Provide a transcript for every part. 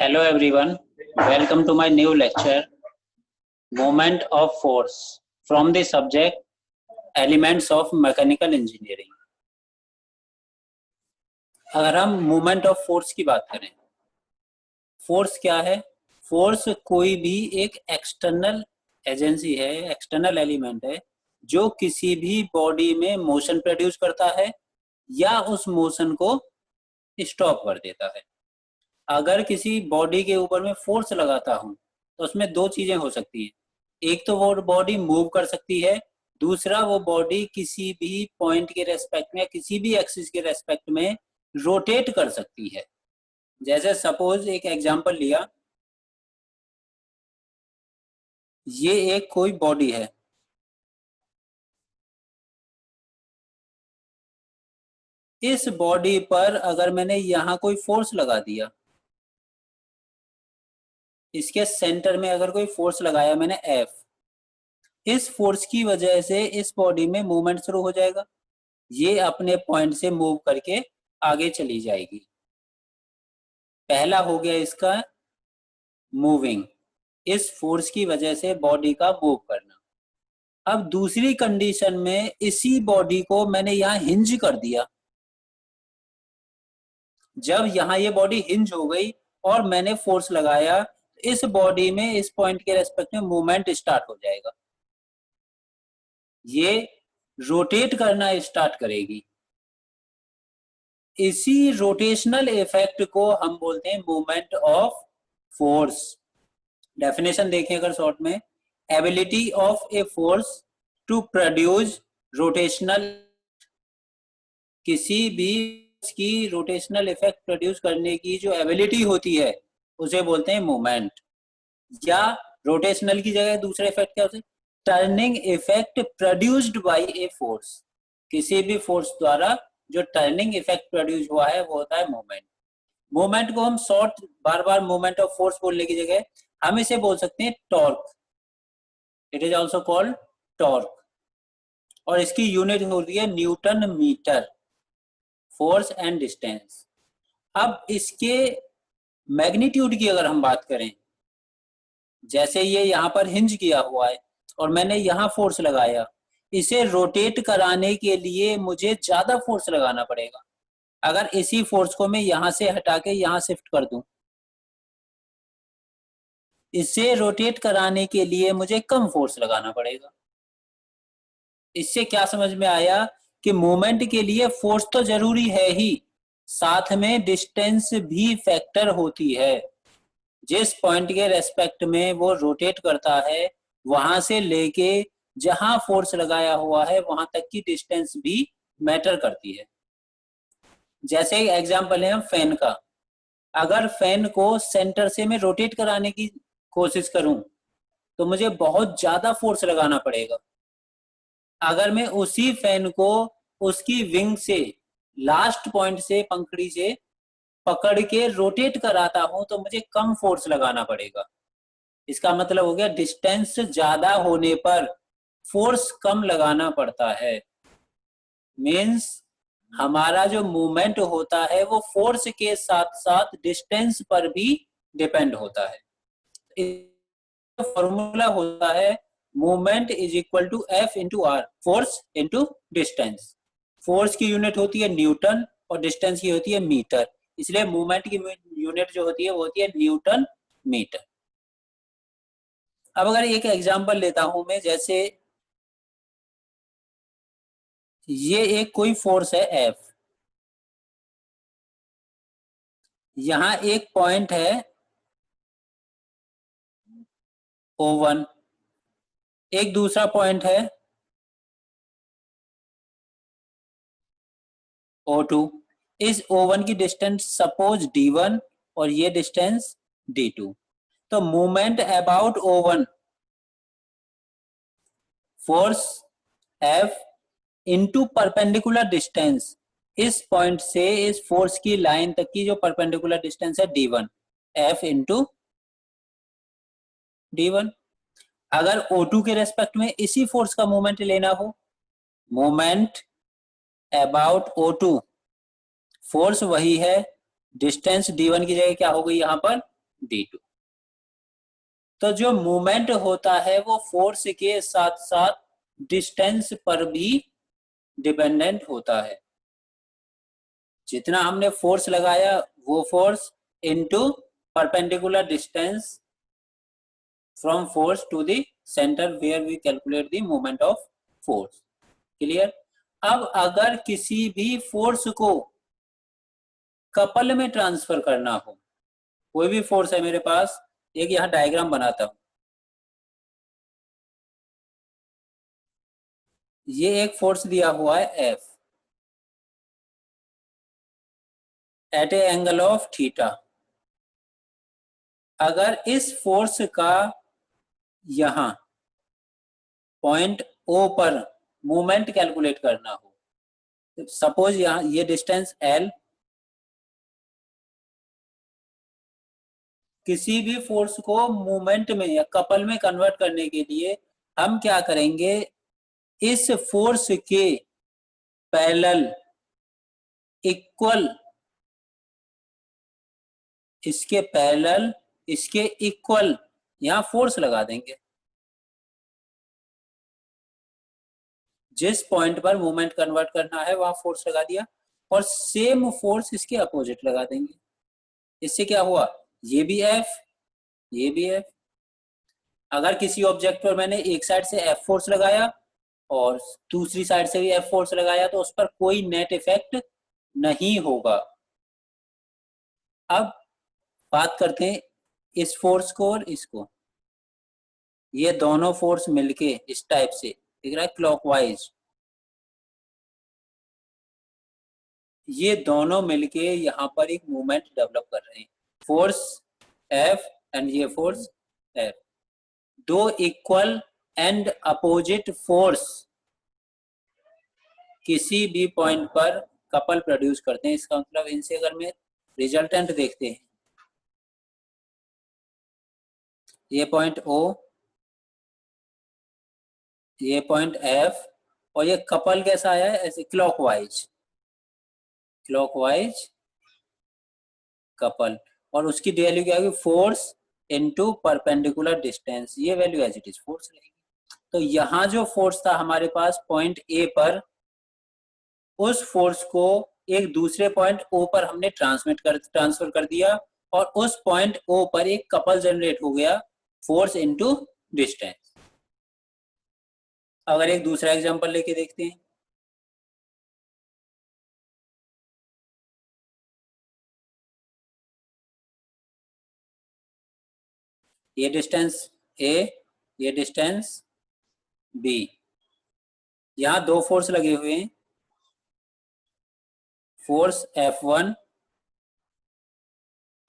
Hello everyone, welcome to my new lecture, Moment of Force, from the subject Elements of Mechanical Engineering. अगर हम moment of force की बात करें, force क्या है? फोर्स कोई भी एक एक्सटर्नल एजेंसी है, एक्सटर्नल एलिमेंट है जो किसी भी बॉडी में मोशन प्रोड्यूस करता है या उस मोशन को स्टॉप कर देता है। अगर किसी बॉडी के ऊपर में फोर्स लगाता हूं तो उसमें दो चीजें हो सकती है। एक तो वो बॉडी मूव कर सकती है, दूसरा वो बॉडी किसी भी पॉइंट के रेस्पेक्ट में, किसी भी एक्सिस के रेस्पेक्ट में रोटेट कर सकती है। जैसे सपोज एक एग्जांपल लिया, ये एक कोई बॉडी है, इस बॉडी पर अगर मैंने यहां कोई फोर्स लगा दिया, इसके सेंटर में अगर कोई फोर्स लगाया मैंने F, इस फोर्स की वजह से इस बॉडी में मूवमेंट शुरू हो जाएगा। ये अपने पॉइंट से मूव करके आगे चली जाएगी। पहला हो गया इसका मूविंग, इस फोर्स की वजह से बॉडी का मूव करना। अब दूसरी कंडीशन में इसी बॉडी को मैंने यहां हिंज कर दिया। जब यहां ये बॉडी हिंज हो गई और मैंने फोर्स लगाया, तो इस बॉडी में इस पॉइंट के रेस्पेक्ट में मूवमेंट स्टार्ट हो जाएगा। ये रोटेट करना स्टार्ट करेगी। इसी रोटेशनल इफेक्ट को हम बोलते हैं मूवमेंट ऑफ फोर्स। डेफिनेशन देखें अगर शॉर्ट में, ability of a force to produce rotational, किसी भी की रोटेशनल इफेक्ट प्रोड्यूस करने की जो एबिलिटी होती है उसे बोलते हैं मूवमेंट। या रोटेशनल की जगह दूसरा इफेक्ट क्या होता है? Turning effect produced by a force. किसी भी फोर्स द्वारा जो टर्निंग इफेक्ट प्रोड्यूस हुआ है वो होता है मूवमेंट। मूवमेंट को हम शॉर्ट बार बार मूवमेंट ऑफ फोर्स बोलने की जगह हम इसे बोल सकते हैं torque. It is also called torque, और इसकी यूनिट होती है Newton metre, force and distance. अब इसके मैग्नीट्यूड की अगर हम बात करें, जैसे ये यहाँ पर हिंज किया हुआ है और मैंने यहाँ फोर्स लगाया, इसे रोटेट कराने के लिए मुझे ज्यादा फोर्स लगाना पड़ेगा। अगर इसी फोर्स को मैं यहां से हटा के यहां शिफ्ट कर दूं, इसे रोटेट कराने के लिए मुझे कम फोर्स लगाना पड़ेगा। इससे क्या समझ में आया कि मूवमेंट के लिए फोर्स तो जरूरी है ही, साथ में डिस्टेंस भी फैक्टर होती है। जिस पॉइंट के रेस्पेक्ट में वो रोटेट करता है, वहां से लेके जहां फोर्स लगाया हुआ है वहां तक की डिस्टेंस भी मैटर करती है। जैसे एग्जांपल है हम फैन का, अगर फैन को सेंटर से मैं रोटेट कराने की कोशिश करूं तो मुझे बहुत ज्यादा फोर्स लगाना पड़ेगा। अगर मैं उसी फैन को उसकी विंग से, लास्ट पॉइंट से, पंखड़ी से पकड़ के रोटेट कराता हूं तो मुझे कम फोर्स लगाना पड़ेगा। इसका मतलब हो गया डिस्टेंस ज्यादा होने पर फोर्स कम लगाना पड़ता है। मीन्स हमारा जो मूवमेंट होता है वो फोर्स के साथ साथ डिस्टेंस पर भी डिपेंड होता है। फॉर्मूला होता है movement is equal to F into R, force into distance. Force की यूनिट होती है न्यूटन और डिस्टेंस की होती है मीटर, इसलिए मूवमेंट की यूनिट जो होती है वो होती है न्यूटन मीटर। अब अगर एक एग्जांपल लेता हूं मैं, जैसे ये एक कोई फोर्स है एफ, यहां एक पॉइंट है O1, एक दूसरा पॉइंट है O2। इस O1 की डिस्टेंस सपोज D1 और ये डिस्टेंस D2। तो movement about O1, force F into perpendicular distance, इस पॉइंट से इस फोर्स की लाइन तक की जो परपेंडिकुलर डिस्टेंस है D1, F इनटू D1। अगर O2 के रेस्पेक्ट में इसी फोर्स का मूवमेंट लेना हो, मूवमेंट अबाउट O2, फोर्स वही है, डिस्टेंस D1 की जगह क्या हो गई यहाँ पर d2। तो जो मूवमेंट होता है वो फोर्स के साथ साथ डिस्टेंस पर भी डिपेंडेंट होता है। जितना हमने फोर्स लगाया वो force into perpendicular distance from force to the centre where we calculate the moment of force. Clear. अब अगर किसी भी फोर्स को कपल में ट्रांसफर करना हो, कोई भी फोर्स है मेरे पास, एक यहां डायग्राम बनाता हूं। ये एक फोर्स दिया हुआ है F at a angle of theta. अगर इस फोर्स का यहां पॉइंट O पर मूवमेंट कैलकुलेट करना हो, सपोज यहां ये डिस्टेंस L, किसी भी फोर्स को मूवमेंट में या कपल में कन्वर्ट करने के लिए हम क्या करेंगे, इस फोर्स के पैरेलल इक्वल, इसके पैरेलल इसके इक्वल यहां फोर्स लगा देंगे। जिस पॉइंट पर मूवमेंट कन्वर्ट करना है वहां फोर्स लगा दिया और सेम फोर्स इसके अपोजिट लगा देंगे। इससे क्या हुआ, ये भी F, ये भी F। अगर किसी ऑब्जेक्ट पर मैंने एक साइड से F फोर्स लगाया और दूसरी साइड से भी F फोर्स लगाया तो उस पर कोई नेट इफेक्ट नहीं होगा। अब बात करते हैं इस फोर्स को और इसको। ये दोनों फोर्स मिलके इस टाइप से दिख रहा है क्लॉकवाइज, ये दोनों मिलके यहाँ पर एक मूवमेंट डेवलप कर रहे हैं। फोर्स F एंड ये फोर्स F, दो इक्वल एंड अपोजिट फोर्स किसी भी पॉइंट पर कपल प्रोड्यूस करते हैं। इसका मतलब इनसे अगर मैं रिजल्टेंट देखते हैं, ये पॉइंट O, ये पॉइंट F, और ये कपल कैसा आया है, ऐसे क्लॉकवाइज, क्लॉकवाइज कपल, और उसकी वैल्यू क्या होगी, फोर्स इनटू परपेंडिकुलर डिस्टेंस, ये value as it is force रहेगी। तो यहाँ जो फोर्स था हमारे पास पॉइंट ए पर, उस फोर्स को एक दूसरे पॉइंट ओ पर हमने ट्रांसफर कर दिया और उस पॉइंट ओ पर एक कपल जनरेट हो गया, फोर्स इनटू डिस्टेंस। अगर एक दूसरा एग्जांपल लेके देखते हैं, ये डिस्टेंस ए, ये डिस्टेंस बी, यहां दो फोर्स लगे हुए हैं, फोर्स F1,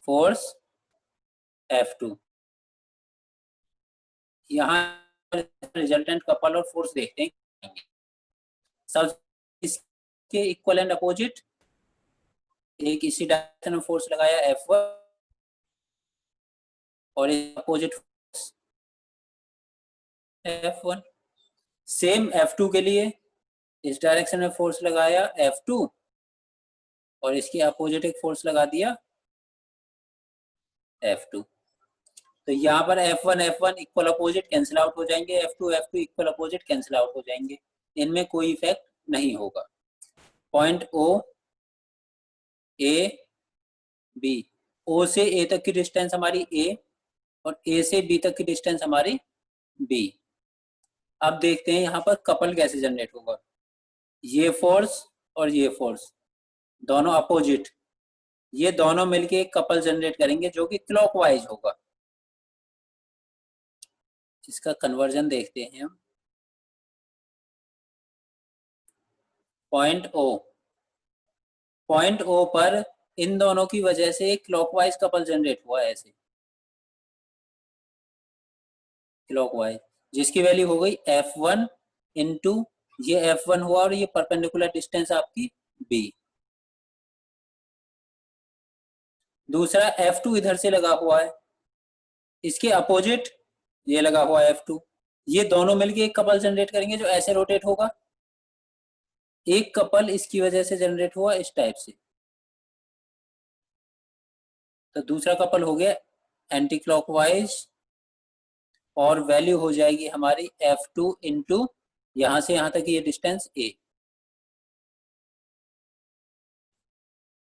फोर्स F2। यहाँ रिजल्टेंट कपल और फोर्स देखते हैं। सब इसके इक्वल एंड अपोजिट, एक इसी डायरेक्शन में फोर्स लगाया F1 और opposite force F1। Same F2 के लिए इस डायरेक्शन में फोर्स लगाया F2 और इसके अपोजिट एक फोर्स लगा दिया F2। तो यहाँ पर F1 equal opposite cancel out हो जाएंगे, F2 equal opposite cancel out हो जाएंगे, इनमें कोई इफेक्ट नहीं होगा। Point O A B, O से A तक की डिस्टेंस हमारी A और A से B तक की डिस्टेंस हमारी B। अब देखते हैं यहाँ पर कपल कैसे जनरेट होगा। ये फोर्स और ये फोर्स दोनों अपोजिट, ये दोनों मिलके एक कपल जनरेट करेंगे जो कि क्लॉकवाइज होगा। इसका कन्वर्जन देखते हैं हम। पॉइंट O, पॉइंट O पर इन दोनों की वजह से एक क्लॉकवाइज कपल जनरेट हुआ है, ऐसे क्लॉकवाइज, जिसकी वैल्यू हो गई F1 इंटू ये F1 हुआ और ये परपेंडिकुलर डिस्टेंस आपकी B। दूसरा F2 इधर से लगा हुआ है, इसके अपोजिट ये लगा हुआ है F2, ये दोनों मिलके एक कपल जनरेट करेंगे जो ऐसे रोटेट होगा। एक कपल इसकी वजह से जनरेट हुआ इस टाइप से, तो दूसरा कपल हो गया एंटी क्लॉकवाइज, और वैल्यू हो जाएगी हमारी F2 इंटू यहां से यहां तक ये डिस्टेंस A।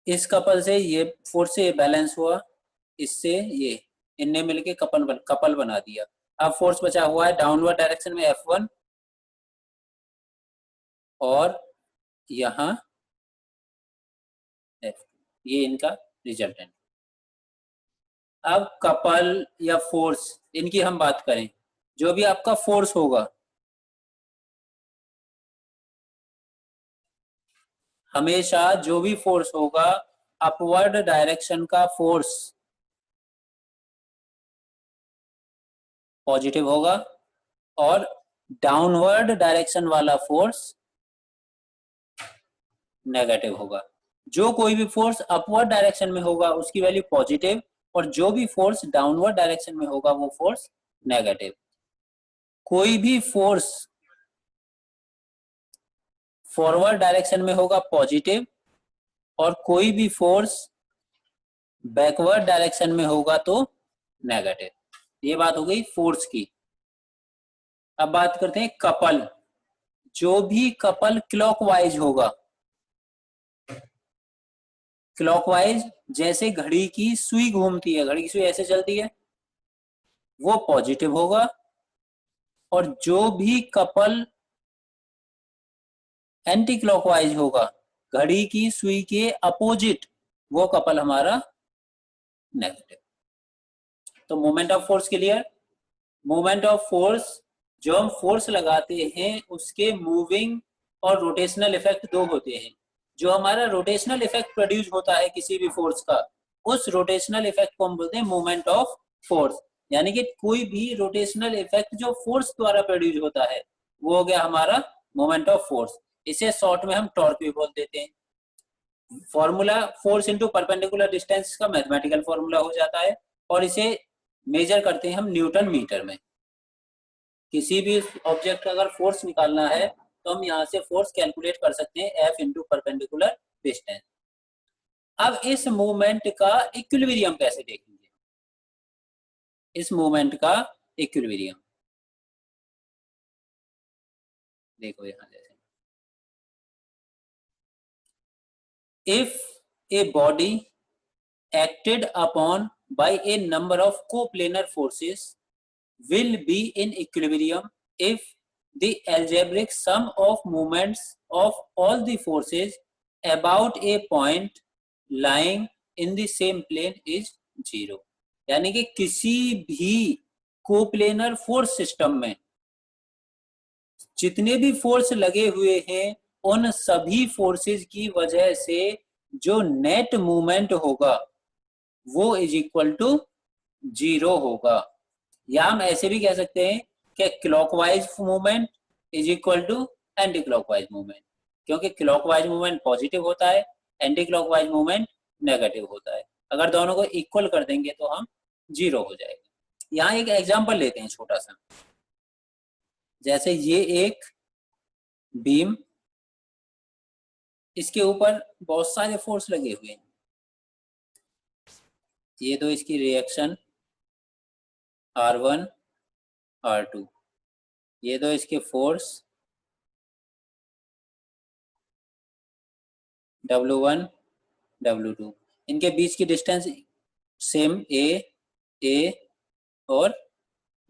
इस कपल से ये फोर्स से बैलेंस हुआ, इससे ये इनने मिलके कपल बना दिया। अब फोर्स बचा हुआ है डाउनवर्ड डायरेक्शन में F1 और यहाँ F2, ये इनका रिजल्टेंट। अब कपल या फोर्स इनकी हम बात करें, जो भी आपका फोर्स होगा हमेशा, जो भी फोर्स होगा अपवर्ड डायरेक्शन का फोर्स पॉजिटिव होगा और डाउनवर्ड डायरेक्शन वाला फोर्स नेगेटिव होगा। जो कोई भी फोर्स अपवर्ड डायरेक्शन में होगा उसकी वैल्यू पॉजिटिव, और जो भी फोर्स डाउनवर्ड डायरेक्शन में होगा वो फोर्स नेगेटिव। कोई भी फोर्स फॉरवर्ड डायरेक्शन में होगा पॉजिटिव, और कोई भी फोर्स बैकवर्ड डायरेक्शन में होगा तो नेगेटिव। ये बात हो गई फोर्स की। अब बात करते हैं कपल। जो भी कपल क्लॉकवाइज होगा, क्लॉकवाइज जैसे घड़ी की सुई घूमती है, घड़ी की सुई ऐसे चलती है, वो पॉजिटिव होगा। और जो भी कपल एंटी क्लॉकवाइज होगा, घड़ी की सुई के अपोजिट, वो कपल हमारा नेगेटिव। तो moment of force clear. Moment of force, जो हम फोर्स लगाते हैं उसके मूविंग और रोटेशनल इफेक्ट दो होते हैं। जो हमारा रोटेशनल इफेक्ट प्रोड्यूस होता है किसी भी फोर्स का, उस रोटेशनल इफेक्ट को हम बोलते हैं मोमेंट ऑफ फोर्स। यानी कि कोई भी रोटेशनल इफेक्ट जो फोर्स द्वारा प्रोड्यूस होता है वो हो गया हमारा मोमेंट ऑफ फोर्स। इसे शॉर्ट में हम टॉर्क भी बोल देते हैं। Formula force into perpendicular distance का मैथमेटिकल फॉर्मूला हो जाता है, और इसे मेजर करते हैं हम न्यूटन मीटर में। किसी भी ऑब्जेक्ट का अगर फोर्स निकालना है तो हम यहाँ से फोर्स कैलकुलेट कर सकते हैं F इंटू परपेंडिकुलर डिस्टेंस। अब इस मूवमेंट का इक्विलिब्रियम कैसे देखेंगे? इस मूवमेंट का इक्विलिब्रियम देखो यहाँ जैसे, if a body acted upon by a number of coplanar forces will be in equilibrium if the algebraic sum of moments of all the forces about a point lying in the same plane is 0। यानी कि किसी भी coplanar force system में जितने भी force लगे हुए हैं उन सभी फोर्सेस की वजह से जो नेट मूवमेंट होगा वो इज इक्वल टू 0 होगा। या हम ऐसे भी कह सकते हैं कि clockwise movement is equal to anti clockwise movement, क्योंकि क्लॉकवाइज मूवमेंट पॉजिटिव होता है, एंटी क्लॉकवाइज मूवमेंट नेगेटिव होता है। अगर दोनों को इक्वल कर देंगे तो हम 0 हो जाएगा। यहाँ एक एग्जांपल लेते हैं छोटा सा। जैसे ये एक बीम, इसके ऊपर बहुत सारे फोर्स लगे हुए हैं। ये दो इसकी रिएक्शन R1 R2, ये दो इसके फोर्स W1 W2, इनके बीच की डिस्टेंस सेम A और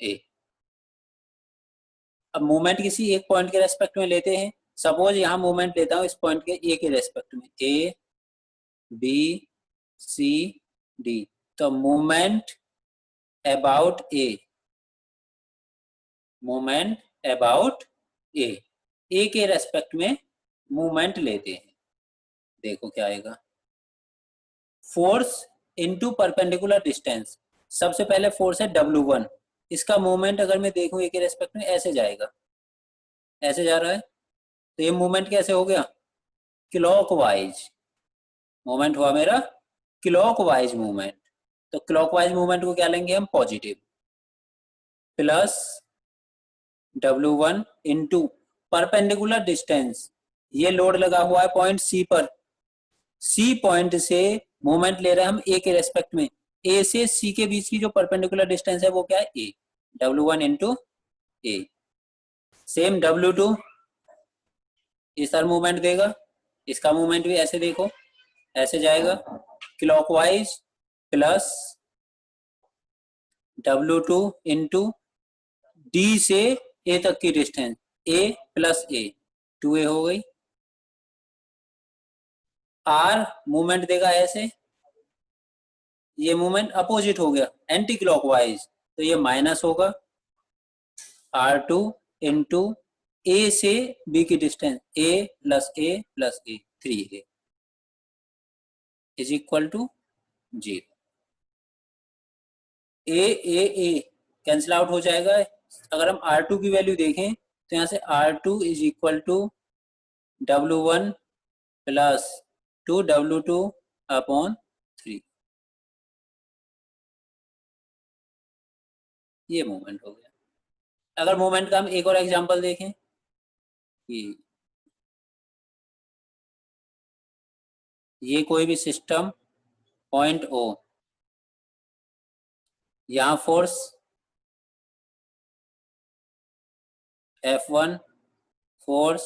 A। अब मूवमेंट किसी एक पॉइंट के रेस्पेक्ट में लेते हैं। सपोज यहाँ मूवमेंट लेता हूँ इस पॉइंट के A के रेस्पेक्ट में, A B C D। तो movement about A, movement about A के रेस्पेक्ट में मूवमेंट लेते हैं। देखो क्या आएगा, फोर्स इनटू परपेंडिकुलर डिस्टेंस। सबसे पहले फोर्स है W1, इसका मूवमेंट अगर मैं देखूं ए के रेस्पेक्ट में ऐसे जाएगा, ऐसे जा रहा है, तो ये मूवमेंट कैसे हो गया? क्लॉकवाइज मूवमेंट हुआ मेरा, क्लॉकवाइज मूवमेंट। तो क्लॉकवाइज मूवमेंट को क्या लेंगे हम? Positive, plus W1 into perpendicular distance. ये लोड लगा हुआ है पॉइंट C पर, C पॉइंट से मूवमेंट ले रहे हैं हम A के रेस्पेक्ट में, ए से सी के बीच की जो परपेंडिकुलर डिस्टेंस है वो क्या है, ए, W1 इंटू ए। सेम W2 इस तरह मूवमेंट देगा, इसका मूवमेंट भी ऐसे देखो, ऐसे जाएगा clockwise plus W2 into D से ए तक की distance, A plus A, 2a हो गई। आर मूवमेंट देगा ऐसे, ये मूवमेंट अपोजिट हो गया एंटी क्लॉकवाइज, तो ये माइनस होगा R2 इंटू ए से बी की distance, A plus A plus A, 3a is equal to 0। A cancel out हो जाएगा। अगर हम R2 की वैल्यू देखें तो यहाँ से R2 is equal to W1 plus 2W2 upon 3, ये मूवमेंट हो गया। अगर मूवमेंट का हम एक और एग्जांपल देखें कि ये कोई भी सिस्टम पॉइंट O, यहाँ force F1, force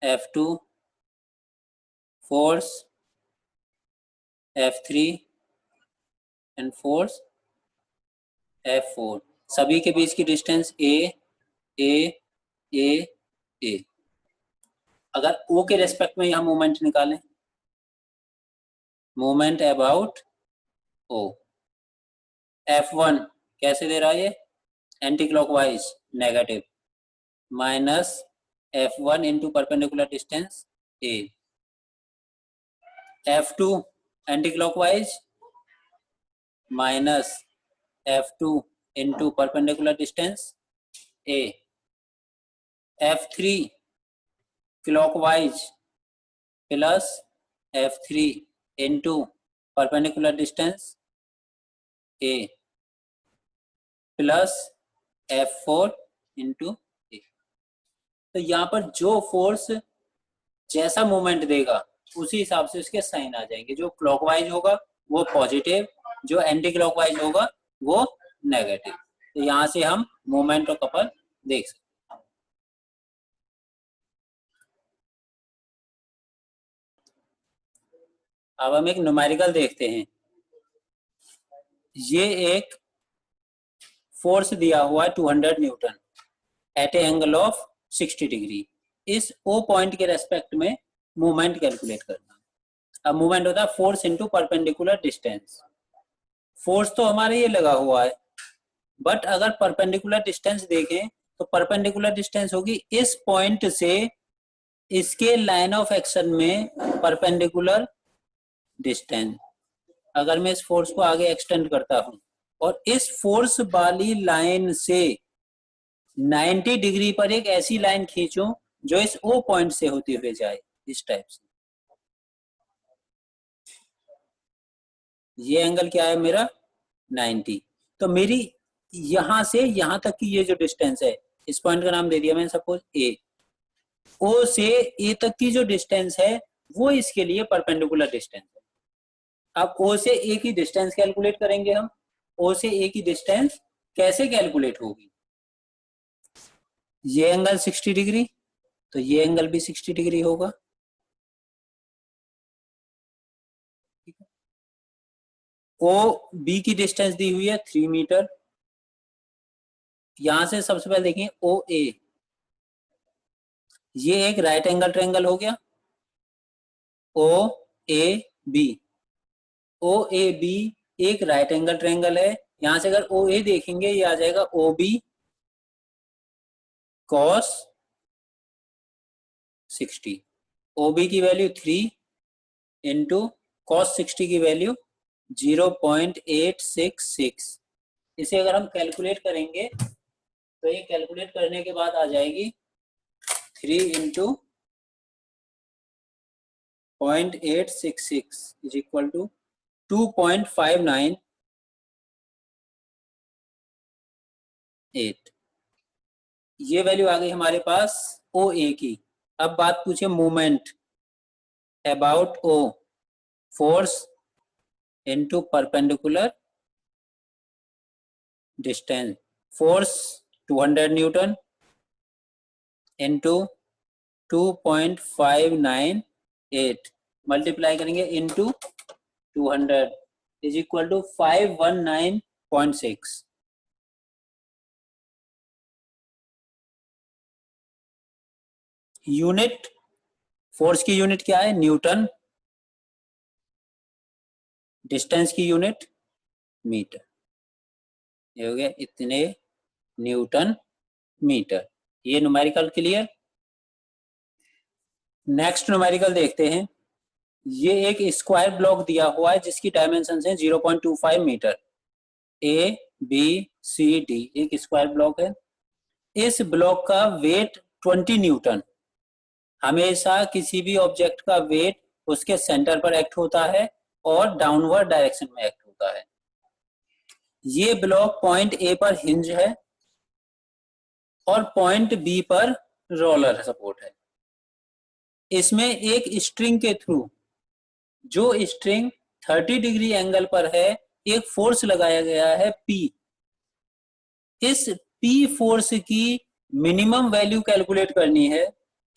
F2, force F3 and force F4, सभी के बीच की डिस्टेंस ए। अगर O के रेस्पेक्ट में यहाँ मूवमेंट निकालें, मूवमेंट अबाउट O, F1 कैसे दे रहा है ये, anti clockwise negative, minus F1 into perpendicular distance A, F2 anti clockwise minus F2 into perpendicular distance A, F3 clockwise plus F3 into perpendicular distance A plus F4 into A। तो यहाँ पर जो force जैसा moment देगा उसी हिसाब से उसके साइन आ जाएंगे, जो क्लॉकवाइज होगा वो पॉजिटिव, जो एंटी क्लॉकवाइज होगा वो नेगेटिव। तो यहाँ से हम मोमेंट और कपल देख सकते हैं। अब हम एक न्यूमेरिकल देखते हैं। ये एक फोर्स दिया हुआ है 200 Newton at a angle of 60 degree. इस O पॉइंट के रेस्पेक्ट में मूवमेंट कैलकुलेट करना। अब मूवमेंट होता है force into perpendicular distance. Force तो हमारे ये लगा हुआ है, बट अगर परपेंडिकुलर डिस्टेंस देखें तो परपेंडिकुलर डिस्टेंस होगी इस पॉइंट से इसके लाइन ऑफ एक्शन में परपेंडिकुलर डिस्टेंस। अगर मैं इस फोर्स को आगे एक्सटेंड करता हूं और इस फोर्स वाली लाइन से 90 डिग्री पर एक ऐसी लाइन खींचूं जो इस O पॉइंट से होते हुए जाए, इस टाइप से, ये एंगल क्या है मेरा 90। तो मेरी यहां से यहां तक की ये जो डिस्टेंस है, इस पॉइंट का नाम दे दिया मैंने सपोज A, O से A तक की जो डिस्टेंस है वो इसके लिए परपेंडिकुलर डिस्टेंस है। अब O से A की डिस्टेंस कैलकुलेट करेंगे हम। O से A की डिस्टेंस कैसे कैलकुलेट होगी, ये एंगल 60 डिग्री तो ये एंगल भी 60 डिग्री होगा। O B की डिस्टेंस दी हुई है 3 मीटर। यहां से सबसे पहले देखिए OA, ये एक राइट एंगल ट्रायंगल हो गया। OAB, OAB एक राइट एंगल ट्रायंगल है। यहां से अगर OA देखेंगे ये आ जाएगा OB cos 60। OB की वैल्यू 3 इंटू cos 60 की वैल्यू 0.866। इसे अगर हम कैलकुलेट करेंगे तो ये कैलकुलेट करने के बाद आ जाएगी 3 इंटू 0.866 इज इक्वल टू 2.598। ये वैल्यू आ गई हमारे पास OA की। अब बात पूछे मोमेंट अबाउट O, फोर्स into perpendicular distance. Force 200 Newton into 2.598 multiply करेंगे into 200 is equal to 519.6. Unit force की यूनिट क्या है? न्यूटन. डिस्टेंस की यूनिट मीटर. ये हो गया इतने न्यूटन मीटर. ये न्यूमेरिकल क्लियर. नेक्स्ट न्यूमेरिकल देखते हैं. ये एक स्क्वायर ब्लॉक दिया हुआ है जिसकी डायमेंशन है 0.25 metre. A B C D एक स्क्वायर ब्लॉक है. इस ब्लॉक का वेट 20 न्यूटन. हमेशा किसी भी ऑब्जेक्ट का वेट उसके सेंटर पर एक्ट होता है और डाउनवर्ड डायरेक्शन में एक्ट होता है. ये ब्लॉक पॉइंट ए पर हिंज है और पॉइंट बी पर रोलर सपोर्ट है. इसमें एक स्ट्रिंग के थ्रू, जो स्ट्रिंग 30 डिग्री एंगल पर है, एक फोर्स लगाया गया है P. इस P फोर्स की मिनिमम वैल्यू कैलकुलेट करनी है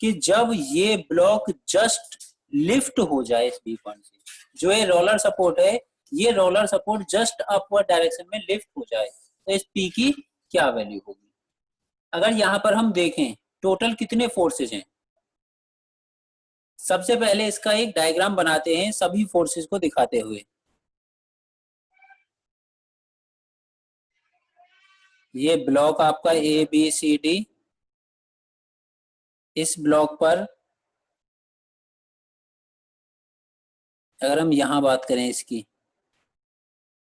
कि जब ये ब्लॉक जस्ट लिफ्ट हो जाए इस B पॉइंट से. जो ये रोलर सपोर्ट है, ये roller support just upward direction में लिफ्ट हो जाए तो इस P की क्या वैल्यू होगी. अगर यहां पर हम देखें टोटल कितने फोर्सेज हैं. सबसे पहले इसका एक डायग्राम बनाते हैं सभी फोर्सेस को दिखाते हुए. ये ब्लॉक आपका ए बी सी डी. इस ब्लॉक पर अगर हम यहां बात करें, इसकी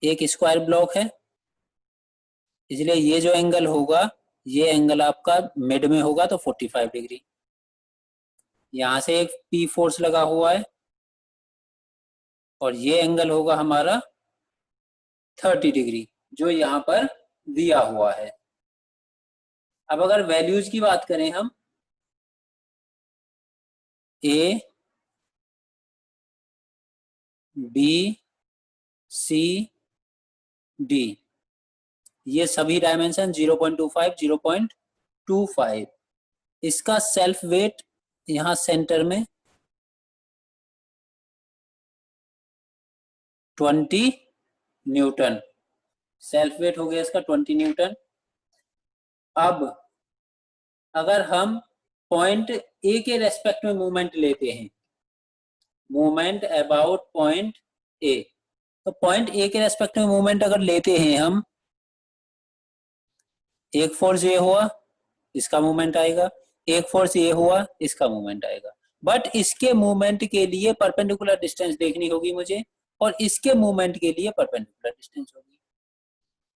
एक स्क्वायर ब्लॉक है, इसलिए ये जो एंगल होगा, ये एंगल आपका मिड में होगा तो 45 डिग्री. यहां से एक P फोर्स लगा हुआ है और ये एंगल होगा हमारा 30 डिग्री जो यहां पर दिया हुआ है. अब अगर वैल्यूज की बात करें हम, A B C D ये सभी डायमेंशन 0.25 0.25. इसका सेल्फ वेट यहां सेंटर में 20 न्यूटन. सेल्फ वेट हो गया इसका 20 न्यूटन. अब अगर हम पॉइंट ए के रेस्पेक्ट में मूवमेंट लेते हैं, मूवमेंट अबाउट पॉइंट ए, तो पॉइंट ए के रेस्पेक्ट में मूवमेंट अगर लेते हैं हम, एक फोर्स ये हुआ, इसका मूवमेंट आएगा. एक फोर्स ये हुआ, इसका मूवमेंट आएगा. बट इसके मूवमेंट के लिए परपेंडिकुलर डिस्टेंस देखनी होगी मुझे और इसके मूवमेंट के लिए परपेंडिकुलर डिस्टेंस होगी.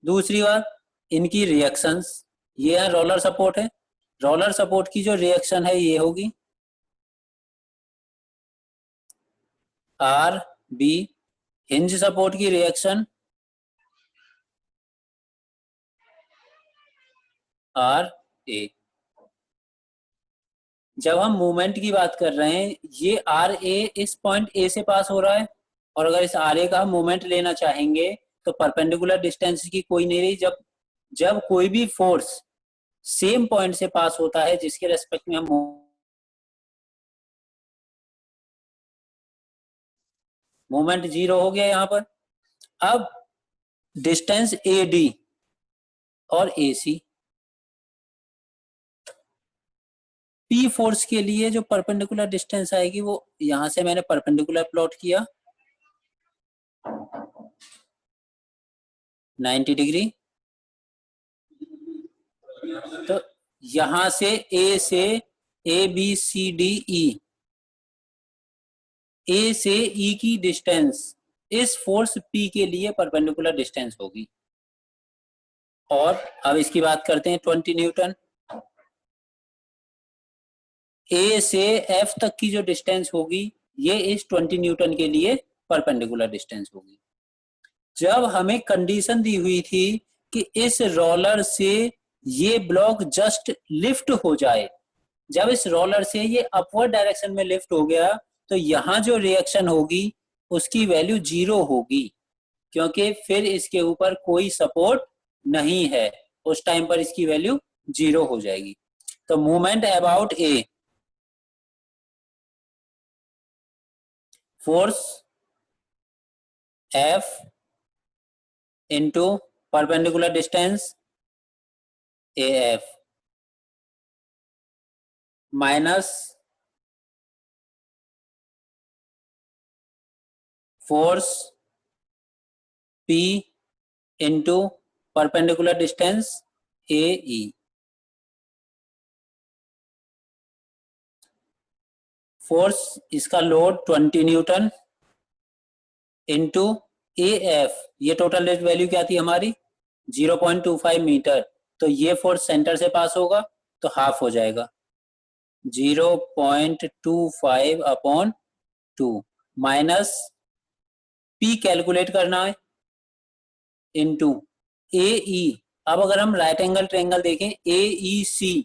दूसरी बात, इनकी रिएक्शंस. ये रोलर सपोर्ट है. रोलर सपोर्ट की जो रिएक्शन है ये होगी आर बी. हिंज सपोर्ट की रिएक्शन आर ए. जब हम मूवमेंट की बात कर रहे हैं, ये आर ए इस पॉइंट ए से पास हो रहा है और अगर इस आर ए का मूवमेंट लेना चाहेंगे तो परपेंडिकुलर डिस्टेंस की कोई नहीं रही. जब कोई भी फोर्स सेम पॉइंट से पास होता है जिसके रेस्पेक्ट में हम मूवमेंट जीरो हो गया यहां पर. अब डिस्टेंस ए डी और ए सी, पी फोर्स के लिए जो परपेंडिकुलर डिस्टेंस आएगी वो यहां से मैंने परपेंडिकुलर प्लॉट किया 90 डिग्री. तो यहां से ए बी सी डी ई, ए से ई की डिस्टेंस इस फोर्स पी के लिए परपेंडिकुलर डिस्टेंस होगी. और अब इसकी बात करते हैं 20 न्यूटन. ए से एफ तक की जो डिस्टेंस होगी ये इस 20 न्यूटन के लिए परपेंडिकुलर डिस्टेंस होगी. जब हमें कंडीशन दी हुई थी कि इस रोलर से ये ब्लॉक जस्ट लिफ्ट हो जाए, जब इस रोलर से ये अपवर्ड डायरेक्शन में लिफ्ट हो गया तो यहां जो रिएक्शन होगी उसकी वैल्यू 0 होगी. क्योंकि फिर इसके ऊपर कोई सपोर्ट नहीं है, उस टाइम पर इसकी वैल्यू 0 हो जाएगी। तो movement about A, force F into perpendicular distance AF minus force P into perpendicular distance AE। Force इसका लोड 20 न्यूटन इंटू AF, ये टोटल वैल्यू क्या थी हमारी 0.25 मीटर। तो ये फोर्स सेंटर से पास होगा तो हाफ हो जाएगा 0.25 अपॉन 2 माइनस P कैलकुलेट करना है इंटू AE। अब अगर हम राइट एंगल ट्रायंगल देखें AEC,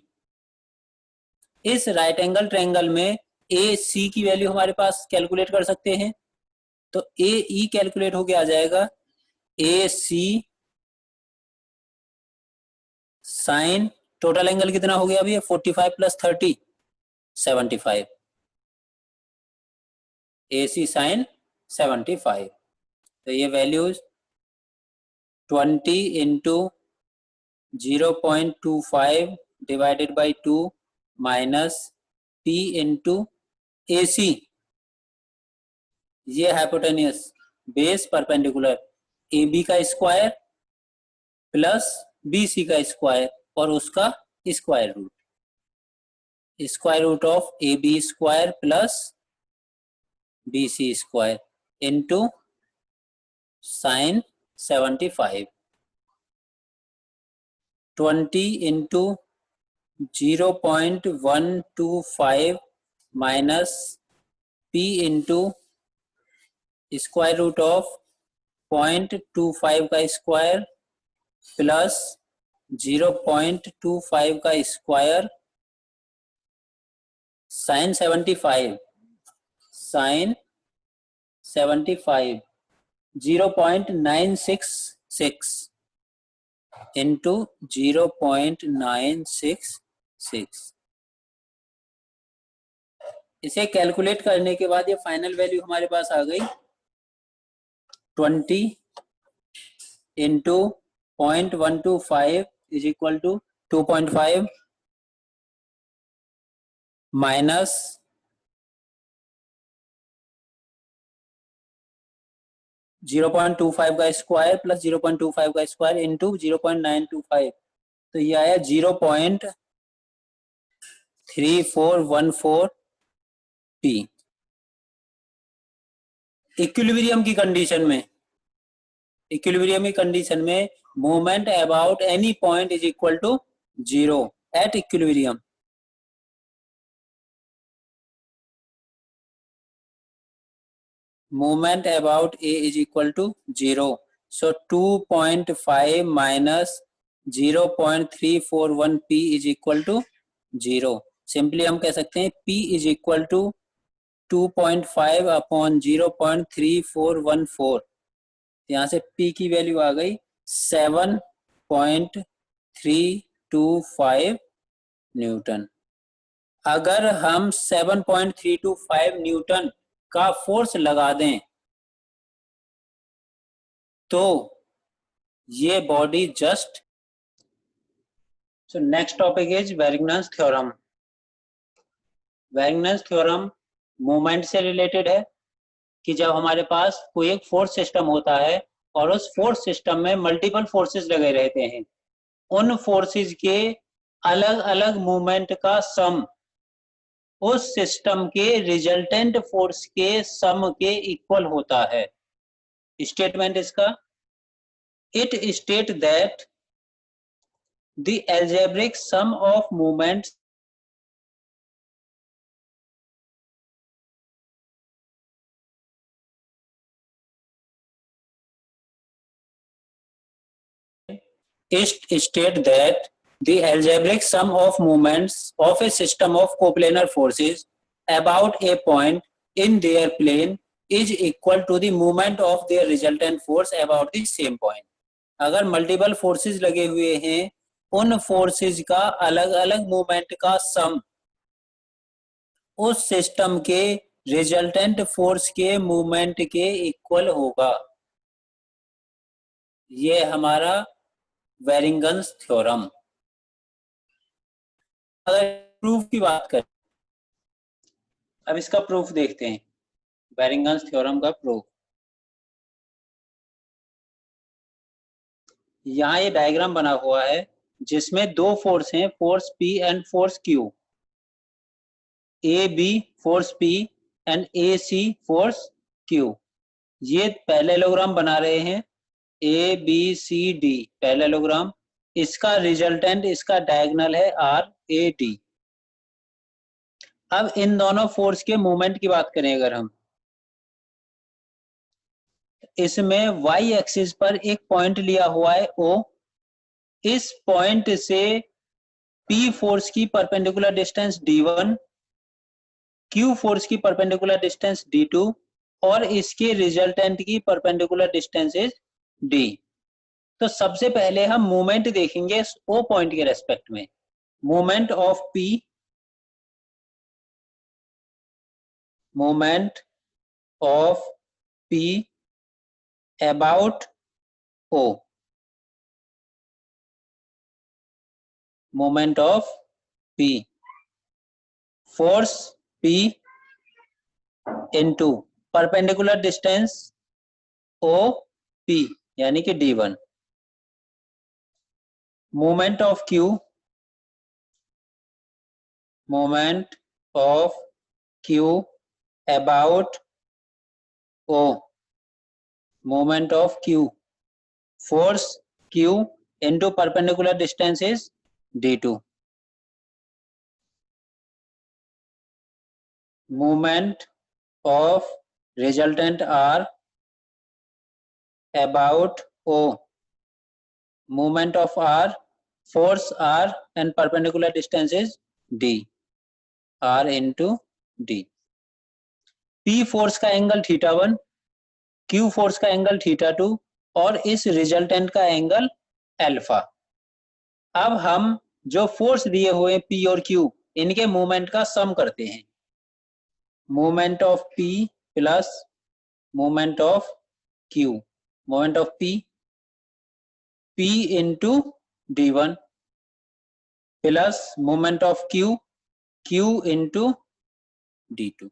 इस राइट एंगल ट्रायंगल में AC की वैल्यू हमारे पास कैलकुलेट कर सकते हैं। तो AE कैलकुलेट होके आ जाएगा AC साइन, टोटल एंगल कितना हो गया अभी 45 प्लस 30 75, AC साइन 75। तो ये values 20 into 0.25 divided by 2 minus P into AC, ये हाइपोटेन्यूस बेस परपेंडिकुलर AB का स्क्वायर प्लस BC का स्क्वायर और उसका square root of AB square plus BC square into sine 75। 20 into 0.125 minus P into square root of 0.25 का square plus 0.25 का square sine 75 0.966 into 0.966। इसे calculate करने के बाद ये फाइनल वैल्यू हमारे पास आ गई 20 into 0.125 is equal to 2.5 minus 0.25 का स्क्वायर प्लस 0.25 का स्क्वायर इंटू 0.925। तो ये आया 0.3414 P। इक्विलिब्रियम की कंडीशन में movement about any point is equal to 0 at equilibrium. Movement about A is equal to 0. So 2.5 minus 0.341 P is equal to 0. Simply हम कह सकते हैं P is equal to 2.5 upon 0.3414। यहाँ से P की value आ गई 7.325 न्यूटन। अगर हम 7.325 न्यूटन का फोर्स लगा दें तो ये body just. So next topic is Varignon's theorem. Varignon's theorem movement से रिलेटेड है कि जब हमारे पास कोई एक फोर्स सिस्टम होता है और उस फोर्स सिस्टम में मल्टीपल फोर्सेस लगे रहते हैं, उन फोर्सेस के अलग अलग मूवमेंट का सम उस सिस्टम के रिजल्टेंट फोर्स के सम के इक्वल होता है। स्टेटमेंट इसका, it state that the algebraic sum of movements state that the algebraic sum of moments of a system of coplanar forces about a point in their plane is equal to the movement of their resultant force about the same point. अगर multiple forces लगे हुए हैं, उन forces का अलग अलग movement का सम उस सिस्टम के रिजल्टेंट फोर्स के मूवमेंट के इक्वल होगा। ये हमारा वेरिंगन्स थ्योरम। अगर प्रूफ की बात करें, अब इसका प्रूफ देखते हैं, वेरिंगन्स थ्योरम का प्रूफ। यहाँ ये डायग्राम बना हुआ है जिसमें दो फोर्स हैं, force P and force Q। A B force P and A C force Q। ये पैरेललोग्राम बना रहे हैं, A B C D parallelogram. इसका रिजल्टेंट, इसका डायगोनल है आर ए डी। अब इन दोनों फोर्स के मूवमेंट की बात करें अगर हम, इसमें वाई एक्सिस पर एक पॉइंट लिया हुआ है O। इस पॉइंट से P फोर्स की perpendicular distance D1, Q force की परपेंडिकुलर डिस्टेंस D2 और इसके रिजल्टेंट की परपेंडिकुलर डिस्टेंस इज D। तो सबसे पहले हम मूवमेंट देखेंगे O पॉइंट के रेस्पेक्ट में। Movement of P, movement of P about O, moment of P, force P into perpendicular distance OP यानी कि D1, moment of Q, moment of Q about O, moment of Q, force Q into perpendicular distance is D2, movement of resultant R about O, movement of R, force R and perpendicular distance is D, R into D। P force का angle θ1, Q force का angle θ2 और इस resultant का angle alpha. अब हम जो force दिए हुए P और Q, इनके मूवमेंट का सम करते हैं। Movement of P plus movement of Q, movement of P into D1 plus movement of Q into D2।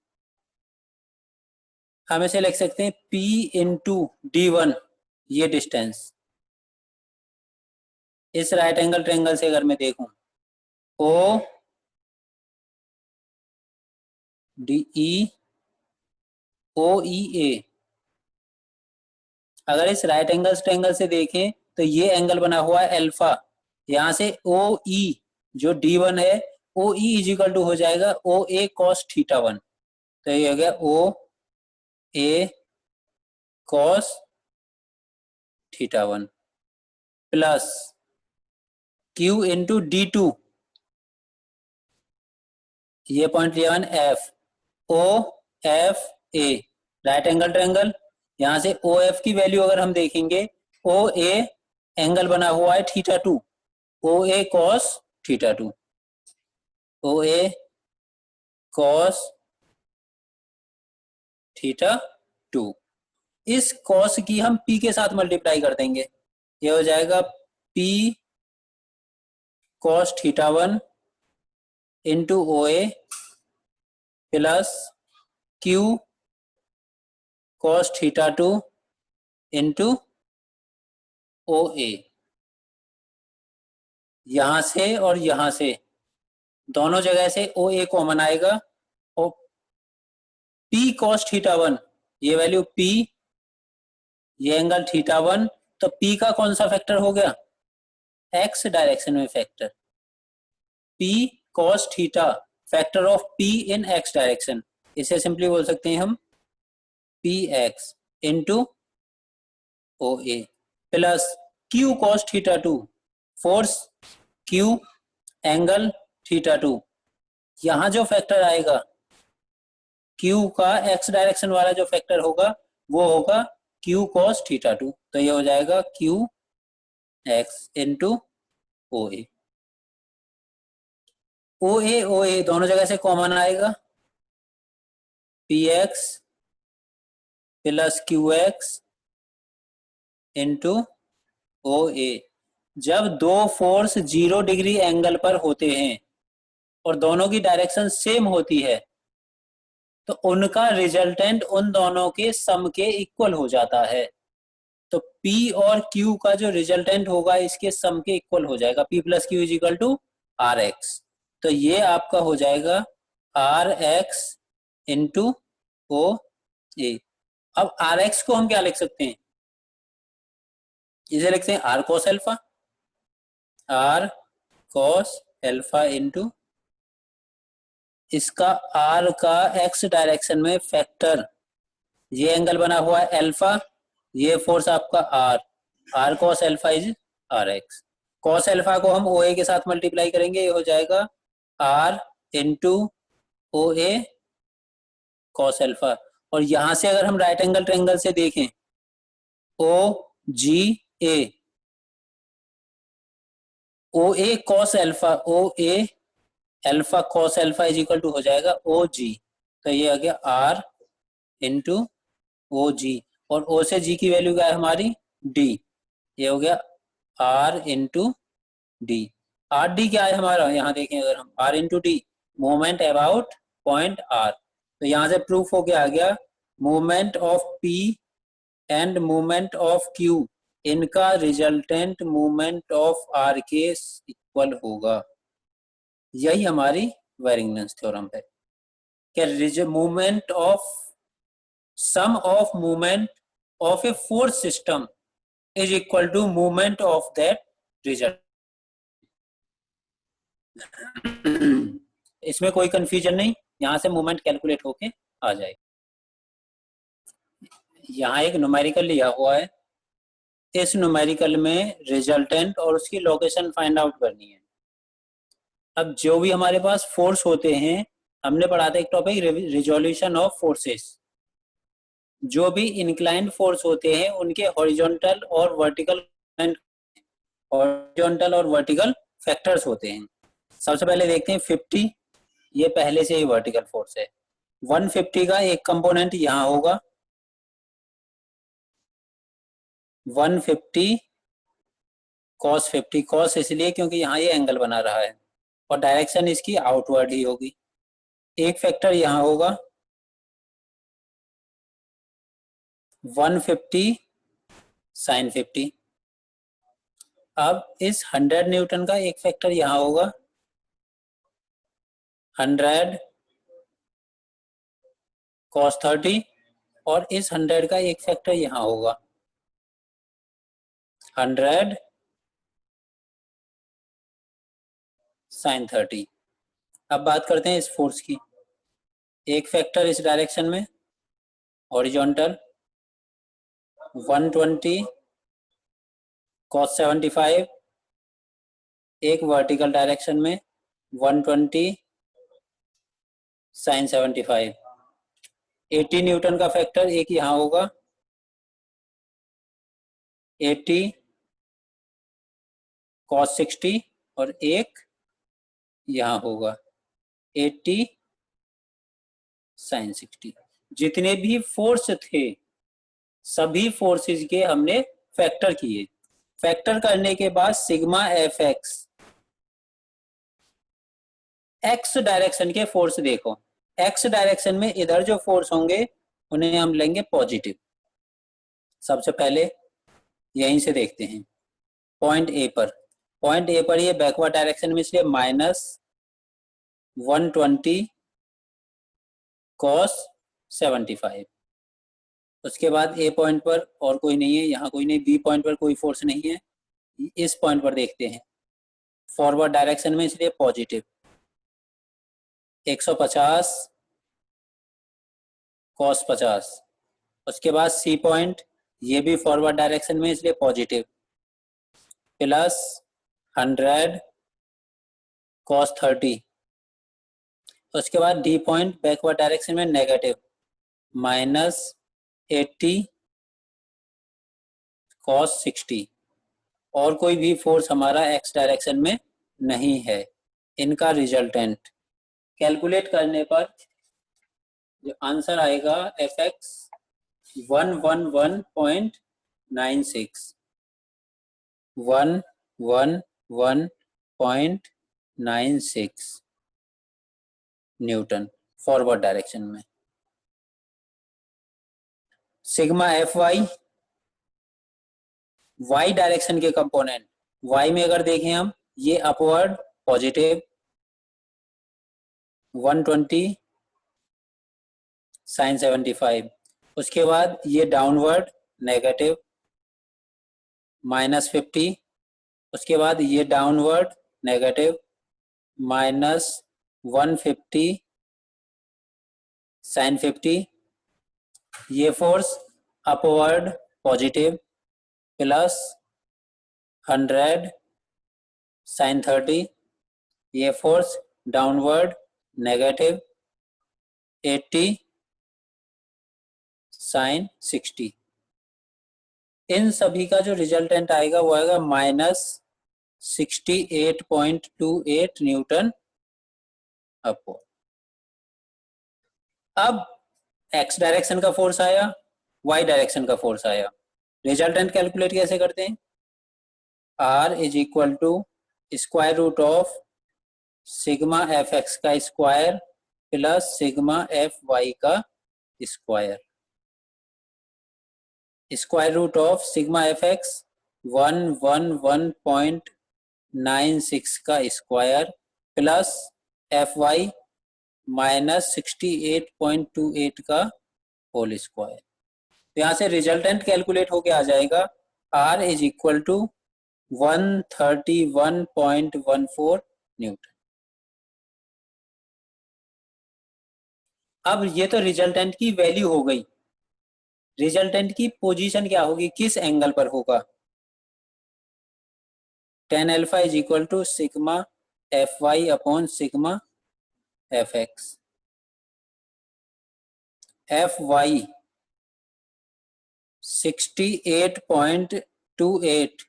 हम इसे लिख सकते हैं P इंटू D1, ये डिस्टेंस। इस राइट एंगल ट्रायंगल से अगर मैं देखूं O DE OEA, अगर इस राइट एंगल ट्रायंगल से देखें तो ये एंगल बना हुआ है अल्फा। यहां से OE जो D1 है, OE इज इक्वल टू हो जाएगा OA cos θ1। तो ये हो गया OA cos θ1 plus Q into D2, ये पॉइंट लिया F, OFA right angle triangle. यहां से OF की वैल्यू अगर हम देखेंगे, OA एंगल बना हुआ है θ2, OA cos θ2, OA cos θ2। इस cos की हम P के साथ मल्टीप्लाई कर देंगे, ये हो जाएगा P cos θ1 into OA plus Q cos θ2 into OA। यहां से और यहां से दोनों जगह से OA कॉमन आएगा और P cos θ1, ये वैल्यू P, ये एंगल θ1, तो P का कौन सा फैक्टर हो गया, X डायरेक्शन में factor. P cos θ factor of P in X direction, इसे सिंपली बोल सकते हैं हम PX into OA plus Q cos θ2, force Q angle θ2। यहां जो फैक्टर आएगा क्यू का एक्स डायरेक्शन वाला जो फैक्टर होगा वो होगा क्यू कॉस थीटा 2, तो ये हो जाएगा Q X into O A. O A दोनों जगह से कॉमन आएगा, P X plus Q X into O A. जब दो फोर्स 0 डिग्री एंगल पर होते हैं और दोनों की डायरेक्शन सेम होती है तो उनका रिजल्टेंट उन दोनों के सम के इक्वल हो जाता है। तो P और Q का जो रिजल्टेंट होगा इसके सम के इक्वल हो जाएगा, P plus Q is equal to R X. तो ये आपका हो जाएगा R X into O A. अब आर एक्स को हम क्या लिख सकते हैं, इसे लिखते हैं R cos alpha, R cos alpha into इसका आर का एक्स डायरेक्शन में फैक्टर, ये एंगल बना हुआ है एल्फा, ये फोर्स आपका R cos alpha is R X. Cos alpha को हम ओ ए के साथ मल्टीप्लाई करेंगे, ये हो जाएगा R into O A cos alpha. और यहां से अगर हम राइट एंगल ट्रायंगल से देखें O G A, O A cos alpha, O A alpha cos alpha is equal to हो जाएगा ओ जी। तो ये आ गया आर इंटू ओ जी, और ओ से जी की वैल्यू क्या है हमारी डी, ये हो गया R into D. R D क्या है हमारा, यहाँ देखें अगर हम R into D moment about point R, तो यहाँ से प्रूफ हो गया आ गया movement of P and movement of Q इनका रिजल्टेंट मूवमेंट ऑफ आर के इक्वल होगा। यही हमारी वेरिंगटन्स थ्योरम है कि movement of sum of movement of a force system is equal to movement of that result. इसमें कोई कंफ्यूजन नहीं, यहां से मूवमेंट कैलकुलेट होके आ जाएगा। यहाँ एक न्यूमेरिकल लिया हुआ है, इस न्यूमेरिकल में रिजल्टेंट और उसकी लोकेशन फाइंड आउट करनी है। अब जो भी हमारे पास फोर्स होते हैं, हमने पढ़ा था एक टॉपिक रिजोल्यूशन ऑफ फोर्सेस, जो भी इंक्लाइंड फोर्स होते हैं उनके हॉरिजॉन्टल और वर्टिकल फैक्टर्स होते हैं। सबसे पहले देखते हैं 50, ये पहले से ही वर्टिकल फोर्स है। 150 का एक कंपोनेंट यहाँ होगा, 150 cos 50, cos इसलिए क्योंकि यहाँ ये एंगल बना रहा है और डायरेक्शन इसकी आउटवर्ड ही होगी। एक फैक्टर यहाँ होगा 150 sin 50। अब इस 100 न्यूटन का एक फैक्टर यहाँ होगा 100 cos 30, और इस 100 का एक फैक्टर यहाँ होगा 100 sin 30। अब बात करते हैं इस फोर्स की, एक फैक्टर इस डायरेक्शन में हॉरिजॉन्टल 120 cos 75, एक वर्टिकल डायरेक्शन में 120 sin 75। 80 न्यूटन का फैक्टर एक यहाँ होगा 80 cos 60, और एक यहाँ होगा 80 sin 60। जितने भी फोर्स थे सभी फोर्सेस के हमने फैक्टर किए। फैक्टर करने के बाद सिग्मा एफ एक्स डायरेक्शन के फोर्स देखो, एक्स डायरेक्शन में इधर जो फोर्स होंगे उन्हें हम लेंगे पॉजिटिव। सबसे पहले यहीं से देखते हैं पॉइंट ए पर, पॉइंट ए पर ये बैकवर्ड डायरेक्शन में इसलिए -120 cos 75। उसके बाद ए पॉइंट पर और कोई नहीं है, यहाँ कोई नहीं, बी पॉइंट पर कोई फोर्स नहीं है। इस पॉइंट पर देखते हैं फॉरवर्ड डायरेक्शन में इसलिए पॉजिटिव 150 cos 50। उसके बाद सी पॉइंट, ये भी फॉरवर्ड डायरेक्शन में इसलिए पॉजिटिव प्लस 100 cos 30। उसके बाद डी पॉइंट बैकवर्ड डायरेक्शन में नेगेटिव -80 cos 60, और कोई भी फोर्स हमारा एक्स डायरेक्शन में नहीं है। इनका रिजल्टेंट कैलकुलेट करने पर जो आंसर आएगा F X 111.96 111.96 Newton forward direction में। सिग्मा एफ वाई डायरेक्शन के कंपोनेंट, वाई में अगर देखें हम, ये अपवर्ड पॉजिटिव 120 sin 75, उसके बाद ये डाउनवर्ड नेगेटिव -50, उसके बाद ये डाउनवर्ड नेगेटिव -150 sin 50, ये फोर्स अपवर्ड पॉजिटिव +100 sin 30, ये फोर्स डाउनवर्ड नेगेटिव 80 sin 60। इन सभी का जो रिजल्टेंट आएगा वो आएगा -68.28 न्यूटन अपवर्ड। अब एक्स डायरेक्शन का फोर्स आया, वाई डायरेक्शन का फोर्स आया, रिजल्टेंट कैलकुलेट कैसे करते हैं? R is equal to square root of sigma F X का square plus sigma F Y का square. Square root of sigma F X 111.96 का स्क्वायर प्लस एफ वाई -68.28 का whole square. तो यहाँ से रिजल्टेंट कैलकुलेट होके आ जाएगा R is equal to 131.14 Newton. अब ये तो रिजल्टेंट की वैल्यू हो गई, रिजल्टेंट की पोजीशन क्या होगी, किस एंगल पर होगा? tan alpha is equal to sigma F Y upon sigma F X. F Y 68.28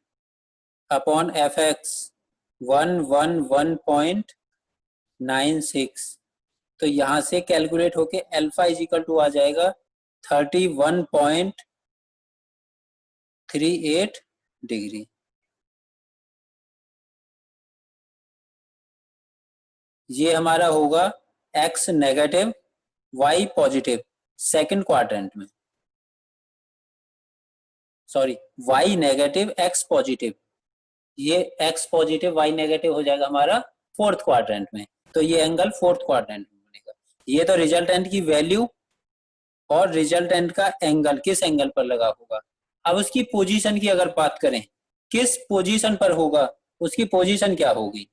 upon F X 111.96, तो यहां से कैलकुलेट होके अल्फा इज इक्वल टू आ जाएगा 31.38 डिग्री। ये हमारा होगा X negative Y positive second quadrant में, sorry Y negative X positive, ये एक्स पॉजिटिव वाई नेगेटिव हो जाएगा हमारा फोर्थ क्वाड्रेंट में, तो ये एंगल फोर्थ क्वाड्रेंट में बनेगा। ये तो रिजल्टेंट की वैल्यू और रिजल्टेंट का एंगल किस एंगल पर लगा होगा। अब उसकी पोजीशन की अगर बात करें, किस पोजीशन पर होगा, उसकी पोजीशन क्या होगी?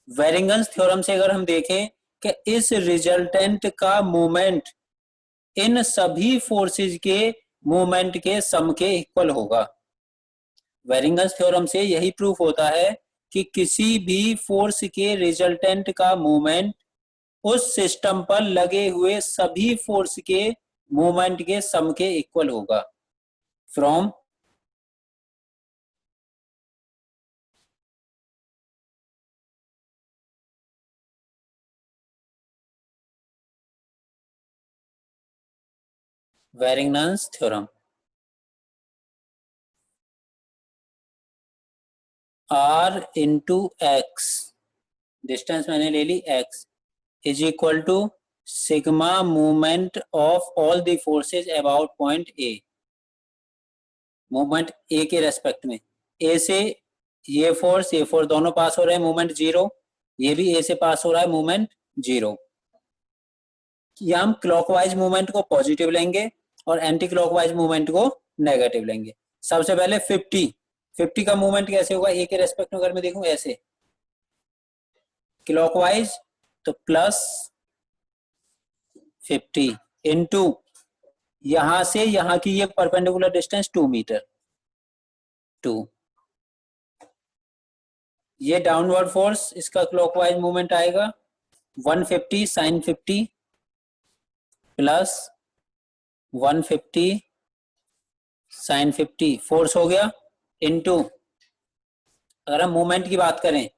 वेरिंगन्स थ्योरम से अगर हम देखें कि इस रिजल्टेंट का मूवमेंट इन सभी फोर्सेस के मूवमेंट के सम के इक्वल होगा। वेरिंगन्स थ्योरम से यही प्रूफ होता है कि किसी भी फोर्स के रिजल्टेंट का मूवमेंट उस सिस्टम पर लगे हुए सभी फोर्स के मूवमेंट के सम के इक्वल होगा। From Varignon's theorem, R into X, distance मैंने ले ली x, is equal to sigma movement of all the forces about point A. Movement A के रेस्पेक्ट में, ए से ये फोर्स दोनों पास हो रहे हैं, मूवमेंट 0, ये भी ए से पास हो रहा है, मूवमेंट 0। या हम क्लॉकवाइज मूवमेंट को पॉजिटिव लेंगे और एंटी क्लॉकवाइज मूवमेंट को नेगेटिव लेंगे। सबसे पहले 50 का मूवमेंट कैसे होगा ए के रेस्पेक्ट में, अगर मैं देखूं ऐसे क्लॉकवाइज तो +50 इनटू यहां से यहां की ये परपेंडिकुलर डिस्टेंस 2 मीटर, 2, ये डाउनवर्ड फोर्स इसका क्लॉकवाइज मूवमेंट आएगा 150 साइन 50 प्लस 150 साइन 50 फोर्स हो गया, इनटू अगर हम मूवमेंट की बात करें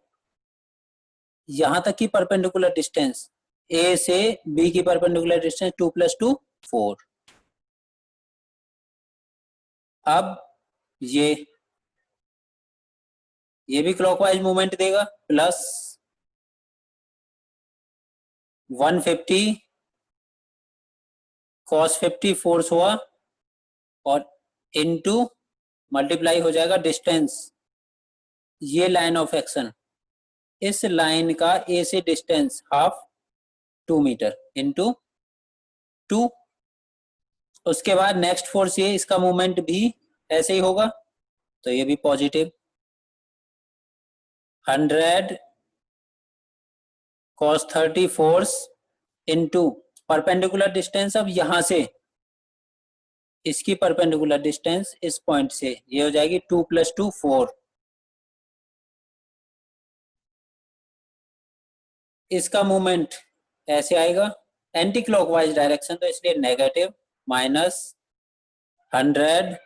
यहां तक की परपेंडिकुलर डिस्टेंस ए से बी की परपेंडिकुलर डिस्टेंस 2 + 2 4। अब ये भी क्लॉकवाइज मूवमेंट देगा, प्लस 150 cos 50 फोर्स हुआ और इनटू मल्टीप्लाई हो जाएगा डिस्टेंस, ये लाइन ऑफ एक्शन, इस लाइन का ए से डिस्टेंस हाफ 2 मीटर इनटू 2। उसके बाद नेक्स्ट फोर्स ये, इसका मूवमेंट भी ऐसे ही होगा, तो ये भी positive 100 cos 30 force into perpendicular distance. अब यहां से इसकी परपेंडिकुलर डिस्टेंस इस पॉइंट से ये हो जाएगी 2 + 2 4। इसका मूवमेंट ऐसे आएगा एंटी क्लॉकवाइज डायरेक्शन, तो इसलिए नेगेटिव -100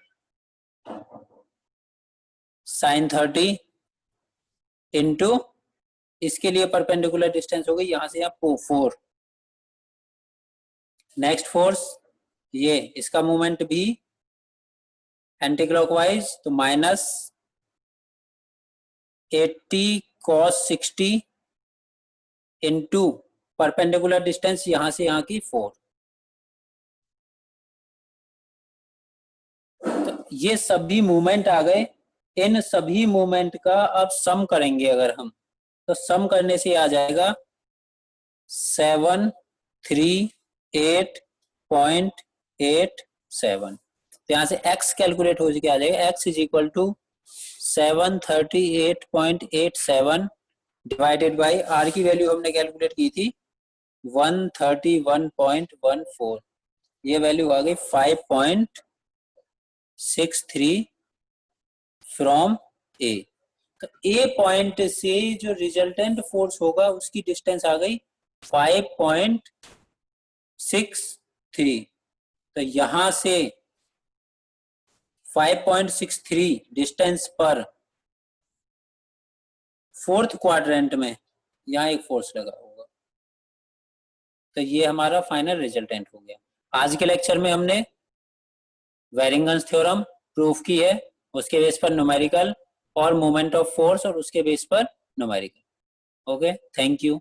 साइन 30 इनटू इसके लिए परपेंडिकुलर डिस्टेंस हो गई यहां से यहाँ 4। नेक्स्ट फोर्स ये, इसका मूवमेंट भी एंटी क्लॉकवाइज, तो -80 cos 60 इनटू परपेंडिकुलर डिस्टेंस यहां से यहां की 4। तो ये सभी मूवमेंट आ गए। इन सभी मूवमेंट का अब सम करेंगे अगर हम, तो सम करने से आ जाएगा 738.87। तो यहाँ से x कैलकुलेट हो के आ जाएगा, x = 738.87 डिवाइडेड बाई r की वैल्यू हमने कैलकुलेट की थी 131.14, ये वैल्यू आ गई 5.63 फ्रॉम ए। तो ए पॉइंट से जो रिजल्टेंट फोर्स होगा उसकी डिस्टेंस आ गई 5.63। तो यहां से 5.63 डिस्टेंस पर फोर्थ क्वाड्रेंट में यहाँ एक फोर्स लगा होगा। तो ये हमारा फाइनल रिजल्टेंट हो गया। आज के लेक्चर में हमने वेरिंगन्स थ्योरम प्रूफ की है, उसके बेस पर न्यूमेरिकल और मोमेंट ऑफ फोर्स और उसके बेस पर न्यूमेरिकल। Okay, thank you.